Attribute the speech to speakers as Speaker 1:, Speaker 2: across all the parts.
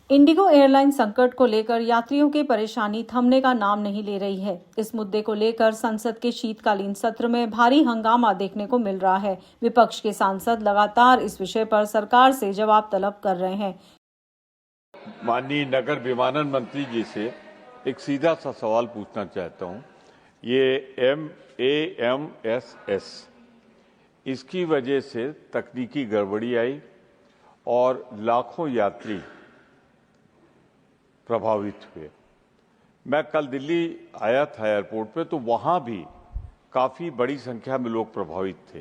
Speaker 1: Indigo airline संकट को लेकर यात्रियों की परेशानी थमने का नाम नहीं ले रही है। इस मुद्दे को लेकर संसद के शीतकालीन सत्र में भारी हंगामा देखने को मिल रहा है। विपक्ष के सांसद लगातार इस विषय पर सरकार से जवाब तलब कर रहे हैं।
Speaker 2: माननीय नगर विमानन मंत्री जी से एक सीधा सा सवाल पूछना चाहता हूं। ये MAMSS इसकी वजह से तकनीकी गड़बड़ी आई और लाखों यात्री प्रभावित हुए। मैं कल दिल्ली आया था एयरपोर्ट पे, तो वहां भी काफी बड़ी संख्या में लोग प्रभावित थे।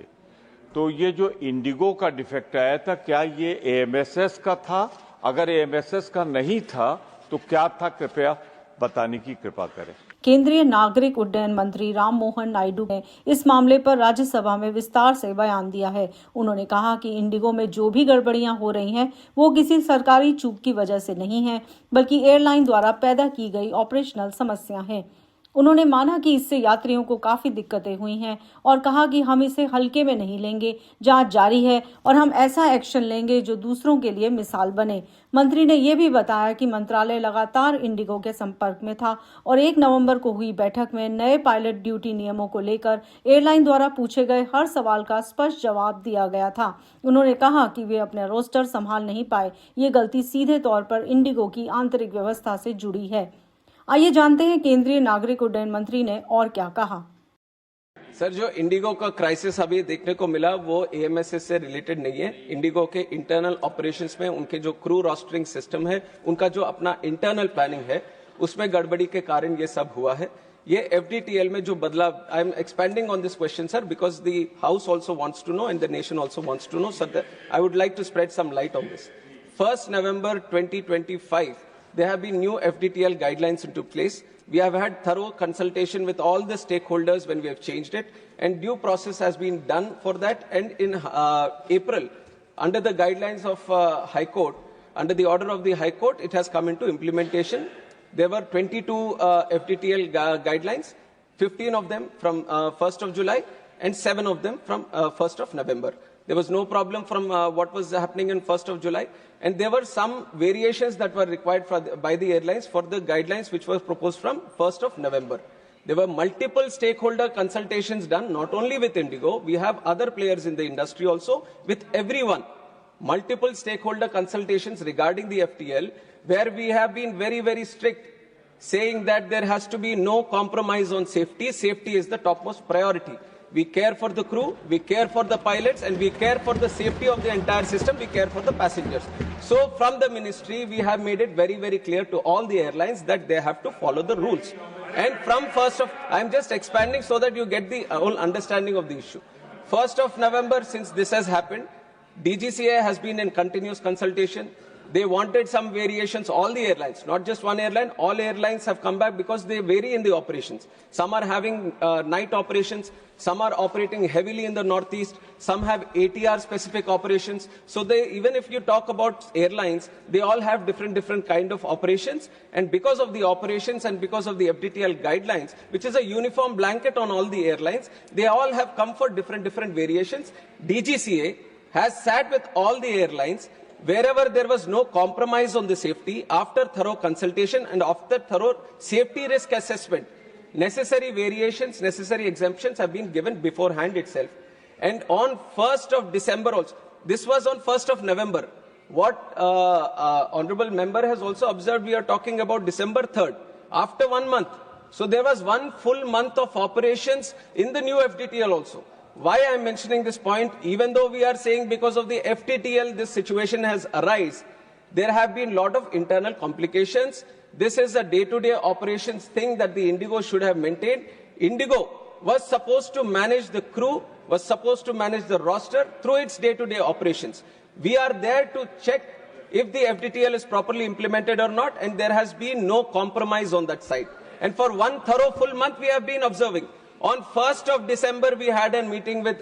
Speaker 2: तो ये जो इंडिगो का डिफेक्ट आया था, क्या ये AMSS का था? अगर AMSS का नहीं था तो क्या था, कृपया बताने की कृपा करें।
Speaker 1: केंद्रीय नागरिक उड्डयन मंत्री मोहन नायडू ने इस मामले पर राज्य सभा में विस्तार से बयान दिया है। उन्होंने कहा कि इंडिगो में जो भी गड़बड़ियां हो रही हैं, वो किसी सरकारी चूक की वजह से नहीं है, बल्कि एयरलाइन द्वारा पैदा की गई ऑपरेशनल समस्या है। उन्होंने माना कि इससे यात्रियों को काफी दिक्कतें हुई हैं और कहा कि हम इसे हल्के में नहीं लेंगे। जांच जारी है और हम ऐसा एक्शन लेंगे जो दूसरों के लिए मिसाल बने। मंत्री ने यह भी बताया कि मंत्रालय लगातार इंडिगो के संपर्क में था और 1 नवंबर को हुई बैठक में नए पायलट ड्यूटी नियमों को लेकर एयरलाइन द्वारा पूछे गए हर सवाल का स्पष्ट जवाब दिया गया था। उन्होंने कहा कि वे अपने रोस्टर संभाल नहीं पाए। ये गलती सीधे तौर पर इंडिगो की आंतरिक व्यवस्था से जुड़ी है। आइए जानते हैं केंद्रीय नागरिक उड्डयन मंत्री ने और क्या कहा।
Speaker 3: सर, जो इंडिगो का क्राइसिस अभी देखने को मिला वो AMSS से रिलेटेड नहीं है। इंडिगो के इंटरनल ऑपरेशंस में उनके जो क्रू रोस्टरिंग सिस्टम है, उनका जो अपना इंटरनल प्लानिंग है, उसमें गड़बड़ी के कारण ये सब हुआ है। ये FDTL में जो बदलाव, I am expanding on this question sir, because the house also wants to know and the nation also wants to know, sir I would like to spread some light on this. 1 November 2025 there have been new FDTL guidelines into place. We have had thorough consultation with all the stakeholders when we have changed it, and due process has been done for that. And in April, under the guidelines of High Court, under the order of the High Court, it has come into implementation. There were 22 FDTL guidelines, 15 of them from 1st of July and 7 of them from 1st of November. There was no problem from what was happening on 1st of July. And there were some variations that were required by the airlines for the guidelines which were proposed from 1st of November. There were multiple stakeholder consultations done, not only with Indigo. We have other players in the industry also, with everyone. Multiple stakeholder consultations regarding the FTL, where we have been very, very strict, saying that there has to be no compromise on safety. Safety is the topmost priority. We care for the crew, we care for the pilots, and we care for the safety of the entire system, we care for the passengers. So from the ministry, we have made it very, very clear to all the airlines that they have to follow the rules. And from 1st of, I'm just expanding so that you get the whole understanding of the issue. 1st of November, since this has happened, DGCA has been in continuous consultation. They wanted some variations, all the airlines, not just one airline, all airlines have come back because they vary in the operations. Some are having night operations, some are operating heavily in the northeast, some have ATR specific operations. So they, even if you talk about airlines, they all have different kind of operations. And because of the operations and because of the FDTL guidelines, which is a uniform blanket on all the airlines, they all have come for different variations. DGCA has sat with all the airlines. Wherever there was no compromise on the safety, after thorough consultation and after thorough safety risk assessment, necessary variations, necessary exemptions have been given beforehand itself. And on 1st of December also, this was on 1st of November. What Honorable Member has also observed, we are talking about December 3rd, after 1 month. So there was 1 full month of operations in the new FDTL also. Why I am mentioning this point, even though we are saying because of the FTTL this situation has arisen, there have been a lot of internal complications. This is a day-to-day operations thing that the Indigo should have maintained. Indigo was supposed to manage the crew, was supposed to manage the roster through its day-to-day operations. We are there to check if the FTTL is properly implemented or not, and there has been no compromise on that side. And for 1 thorough full month we have been observing. On 1st of December, we had a meeting with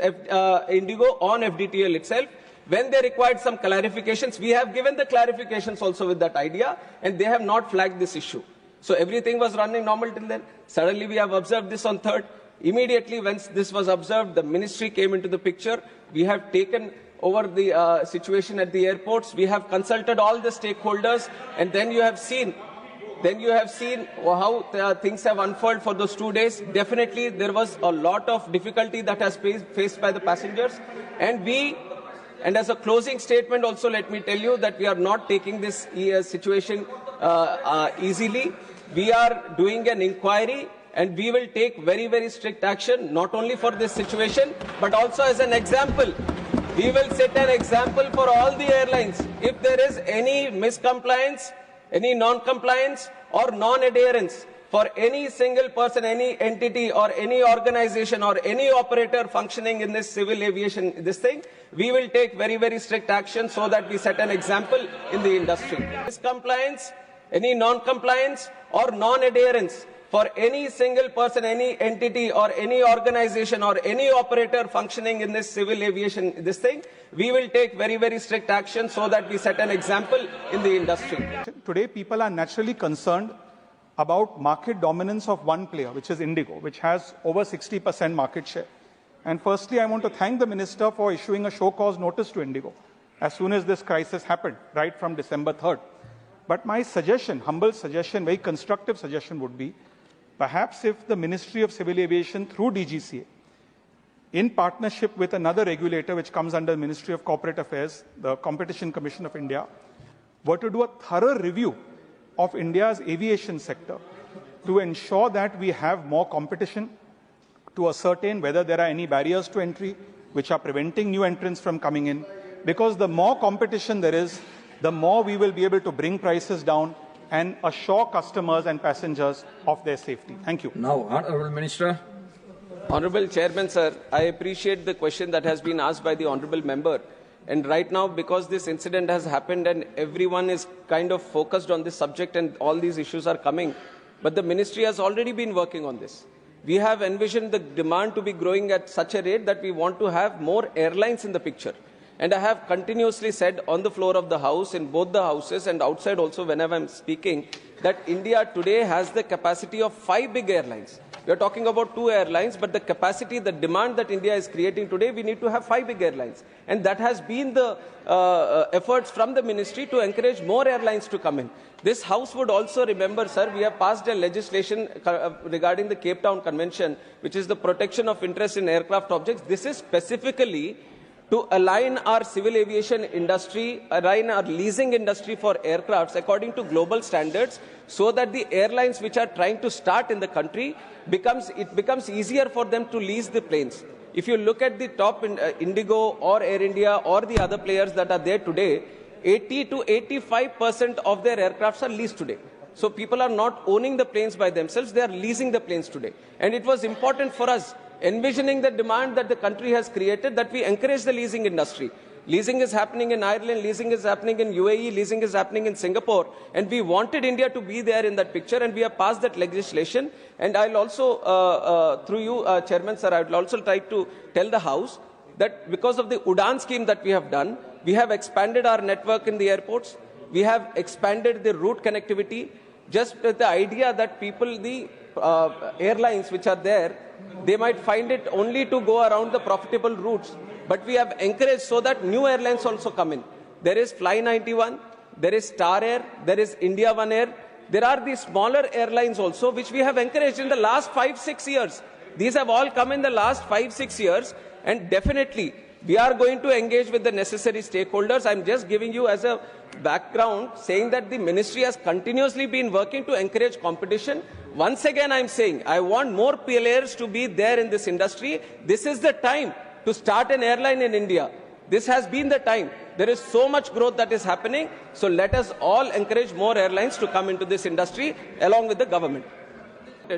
Speaker 3: Indigo on FDTL itself. When they required some clarifications, we have given the clarifications also with that idea, and they have not flagged this issue. So everything was running normal till then. Suddenly, we have observed this on 3rd. Immediately, when this was observed, the ministry came into the picture. We have taken over the situation at the airports. We have consulted all the stakeholders, and then you have seen how things have unfolded for those 2 days. Definitely, there was a lot of difficulty that has faced by the passengers. And as a closing statement also, let me tell you that we are not taking this situation easily. We are doing an inquiry, and we will take very, very strict action, not only for this situation, but also as an example. We will set an example for all the airlines. If there is any miscompliance, any non-compliance or non-adherence for any single person, any entity or any organization or any operator functioning in this civil aviation, we will take very, very strict action so that we set an example in the industry. Miscompliance, any non-compliance or non-adherence for any single person, any entity or any organization or any operator functioning in this civil aviation, we will take very, very strict action so that we set an example in the industry.
Speaker 4: Today, people are naturally concerned about market dominance of one player, which is Indigo, which has over 60% market share. And firstly, I want to thank the Minister for issuing a show cause notice to Indigo as soon as this crisis happened, right from December 3rd. But my suggestion, humble suggestion, very constructive suggestion would be, perhaps if the Ministry of Civil Aviation through DGCA, in partnership with another regulator which comes under the Ministry of Corporate Affairs, the Competition Commission of India, were to do a thorough review of India's aviation sector to ensure that we have more competition, to ascertain whether there are any barriers to entry which are preventing new entrants from coming in. Because the more competition there is, the more we will be able to bring prices down and assure customers and passengers of their safety. Thank you.
Speaker 5: Now, Honourable Minister.
Speaker 3: Honourable Chairman, sir, I appreciate the question that has been asked by the Honourable Member. And right now, because this incident has happened and everyone is kind of focused on this subject and all these issues are coming, but the Ministry has already been working on this. We have envisioned the demand to be growing at such a rate that we want to have more airlines in the picture. And I have continuously said on the floor of the House, in both the Houses and outside also whenever I'm speaking, that India today has the capacity of 5 big airlines. We are talking about 2 airlines, but the capacity, the demand that India is creating today, we need to have 5 big airlines. And that has been the efforts from the Ministry to encourage more airlines to come in. This House would also remember, sir, we have passed a legislation regarding the Cape Town Convention, which is the protection of interest in aircraft objects. This is specifically to align our civil aviation industry, align our leasing industry for aircrafts according to global standards, so that the airlines which are trying to start in the country, it becomes easier for them to lease the planes. If you look at the top Indigo or Air India or the other players that are there today, 80 to 85% of their aircrafts are leased today. So people are not owning the planes by themselves, they are leasing the planes today. And it was important for us, envisioning the demand that the country has created, that we encourage the leasing industry. Leasing is happening in Ireland, leasing is happening in UAE, leasing is happening in Singapore, and we wanted India to be there in that picture, and we have passed that legislation. And I'll also, through you, Chairman Sir, I will also try to tell the House that because of the UDAN scheme that we have done, we have expanded our network in the airports, we have expanded the route connectivity, just with the idea that people, the airlines which are there, they might find it only to go around the profitable routes. But we have encouraged so that new airlines also come in. There is Fly 91, there is Star Air, there is India One Air. There are these smaller airlines also, which we have encouraged in the last 5-6 years. These have all come in the last 5-6 years, and definitely we are going to engage with the necessary stakeholders. I'm just giving you as a background, saying that the Ministry has continuously been working to encourage competition. Once again, I'm saying, I want more players to be there in this industry. This is the time to start an airline in India. This has been the time. There is so much growth that is happening. So let us all encourage more airlines to come into this industry along with the government.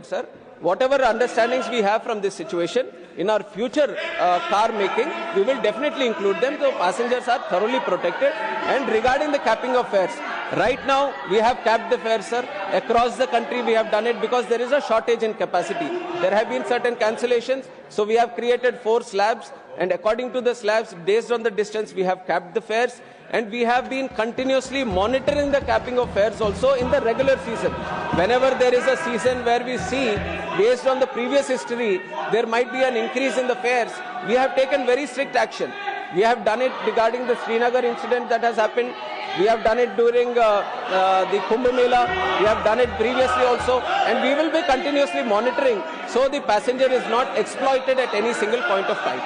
Speaker 3: Sir, whatever understandings we have from this situation, in our future car making, we will definitely include them so passengers are thoroughly protected. And regarding the capping of fares, right now we have capped the fares, sir. Across the country we have done it because there is a shortage in capacity. There have been certain cancellations, so we have created 4 slabs, and according to the slabs, based on the distance, we have capped the fares. And we have been continuously monitoring the capping of fares also in the regular season. Whenever there is a season where we see, based on the previous history, there might be an increase in the fares, we have taken very strict action. We have done it regarding the Srinagar incident that has happened. We have done it during the Kumbh Mela. We have done it previously also, and we will be continuously monitoring so the passenger is not exploited at any single point of time.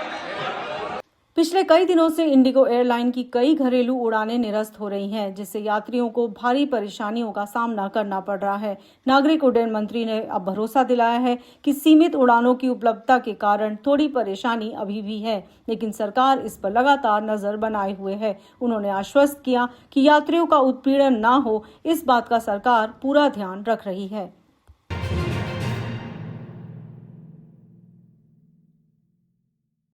Speaker 1: पिछले कई दिनों से Indigo airline की कई घरेलू उड़ानें निरस्त हो रही हैं, जिससे यात्रियों को भारी परेशानियों का सामना करना पड़ रहा है। नागरिक उड्डयन मंत्री ने अब भरोसा दिलाया है कि सीमित उड़ानों की उपलब्धता के कारण थोड़ी परेशानी अभी भी है, लेकिन सरकार इस पर लगातार नजर बनाए हुए है। उन्होंने आश्वस्त किया कि यात्रियों का उत्पीड़न न हो, इस बात का सरकार पूरा ध्यान रख रही है।